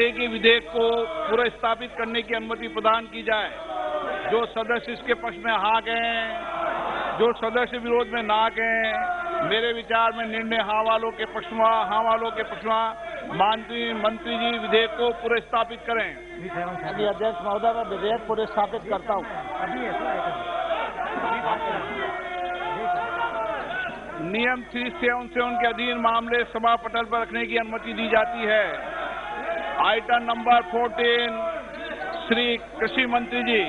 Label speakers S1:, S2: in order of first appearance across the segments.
S1: चाहिए कि विधेयक को पुनर्स्थापित करने की अनुमति प्रदान की जाए। जो सदस्य इसके पक्ष में हाँ कहें, जो सदस्य विरोध में ना कहें, मेरे विचार में निर्णय हाँ वालों के पक्ष में, हाँ वालों के पक्ष में मंत्री जी विधेयक को पुनर्स्थापित करें।
S2: अध्यक्ष महोदय, मैं विधेयक पुनर्स्थापित करता हूँ।
S1: नियम 377 के अधीन मामले सभा पटल पर रखने की अनुमति दी जाती है। आइटम नंबर 14, श्री कृषि मंत्री जी।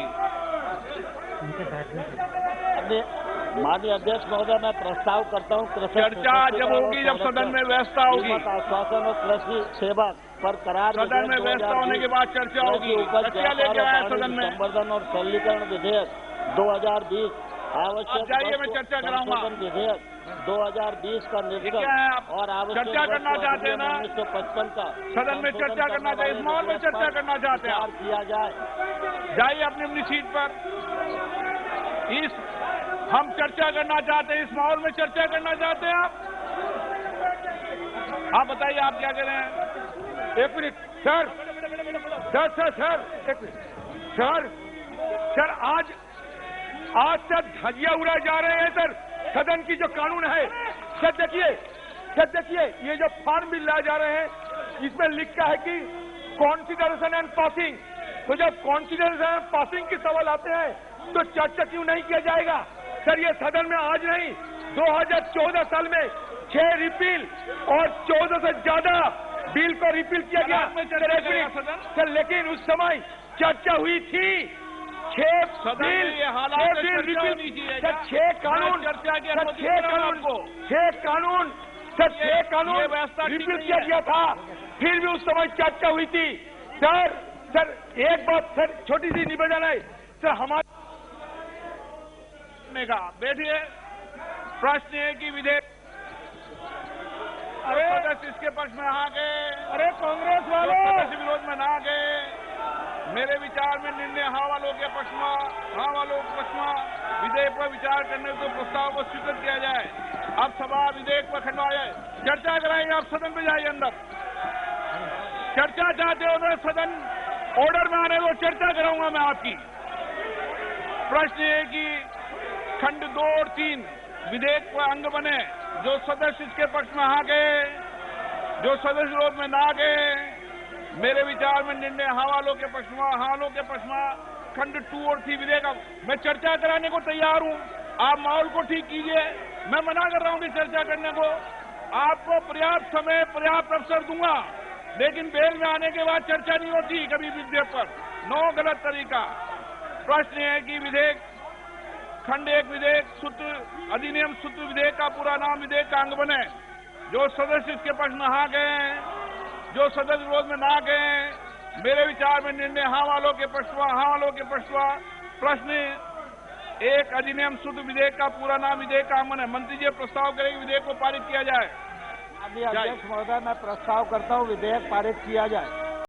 S2: माननीय अध्यक्ष महोदय, मैं प्रस्ताव करता हूँ
S1: चर्चा जब होगी, जब सदन में व्यवस्था होगी।
S2: आश्वासन और कृषि सेवा पर करार
S1: सदन में व्यवस्था होने के बाद चर्चा होगी। चर्चा लेकर आया सदन में
S2: संवर्धन और सरलीकरण विधेयक 2020, आवश्यक
S1: जाइए, मैं चर्चा कराऊंगा।
S2: विधेयक 2020 का निर्गत और आवश्यक
S1: चर्चा करना चाहते हैं ना
S2: 1955 का
S1: सदन में चर्चा करना चाहिए, इस माहौल में चर्चा करना चाहते हैं
S2: किया जाए।
S1: जाइए अपनी अपनी सीट पर। हम चर्चा करना चाहते हैं, इस माहौल में चर्चा करना चाहते हैं आप बताइए, आप क्या कह रहे हैं?
S3: एक मिनट सर, एक मिनट सर, आज तक धजिया उड़ाए जा रहे हैं सर। सदन की जो कानून है, सर देखिए, ये जो फॉर्म बिल लाए जा रहे हैं, इसमें लिखा है कि कॉन्सिडरेशन एंड पासिंग। तो जब कॉन्सिडरेशन एंड पासिंग के सवाल आते हैं तो चर्चा क्यों नहीं किया जाएगा? सर, ये सदन में आज नहीं, 2014 साल में 6 रिपील और 14 से ज्यादा बिल को रिपील किया गया सर, लेकिन उस समय चर्चा हुई थी। 6 बिल, 6 रिपील, 6 कानून रिपील किया गया था, फिर भी उस समय चर्चा हुई थी। सर एक बात सर, छोटी सी निवेदन है सर, हमारे
S1: का बैठिए। प्रश्न है कि विधेयक सदस्य इसके पक्ष में आ गए,
S3: अरे कांग्रेस वालों
S1: सदस्य विरोध में ना गए। मेरे विचार में निर्णय हाँ वालों के पक्ष में विधेयक पर विचार करने को प्रस्ताव को स्वीकृत किया जाए। अब सभा विधेयक पर खंडवा जाए, चर्चा कराएंगे। आप सदन में जाइए, अंदर चर्चा चाहते हो तो सदन ऑर्डर में आने को चर्चा कराऊंगा मैं आपकी। प्रश्न है कि खंड 2 और 3 विधेयक पर अंग बने। जो सदस्य इसके पक्ष में हाँ गए, जो सदस्य विरोध में ना गए, मेरे विचार में निर्णय हाँ वालों के पक्ष में खंड 2 और 3 विधेयक। मैं चर्चा कराने को तैयार हूं, आप माहौल को ठीक कीजिए। मैं मना कर रहा हूं कि चर्चा करने को, आपको पर्याप्त समय, पर्याप्त अवसर दूंगा, लेकिन बेल में आने के बाद चर्चा नहीं होती कभी विधेयक पर। नो, गलत तरीका। प्रश्न है कि विधेयक खंड 1 विधेयक अधिनियम सूत्र विधेयक का पूरा नाम विधेयक का अंग बने। जो सदस्य इसके पक्ष में हाँ गए, जो सदस्य विरोध में ना गए, मेरे विचार में निर्णय हाँ वालों के पक्ष में। प्रश्न 1 अधिनियम सूत्र विधेयक का पूरा नाम विधेयक का अंग बने। मंत्री जी प्रस्ताव करेंगे विधेयक को पारित किया जाए।
S2: अध्यक्ष महोदय, मैं प्रस्ताव करता हूँ विधेयक पारित किया जाए।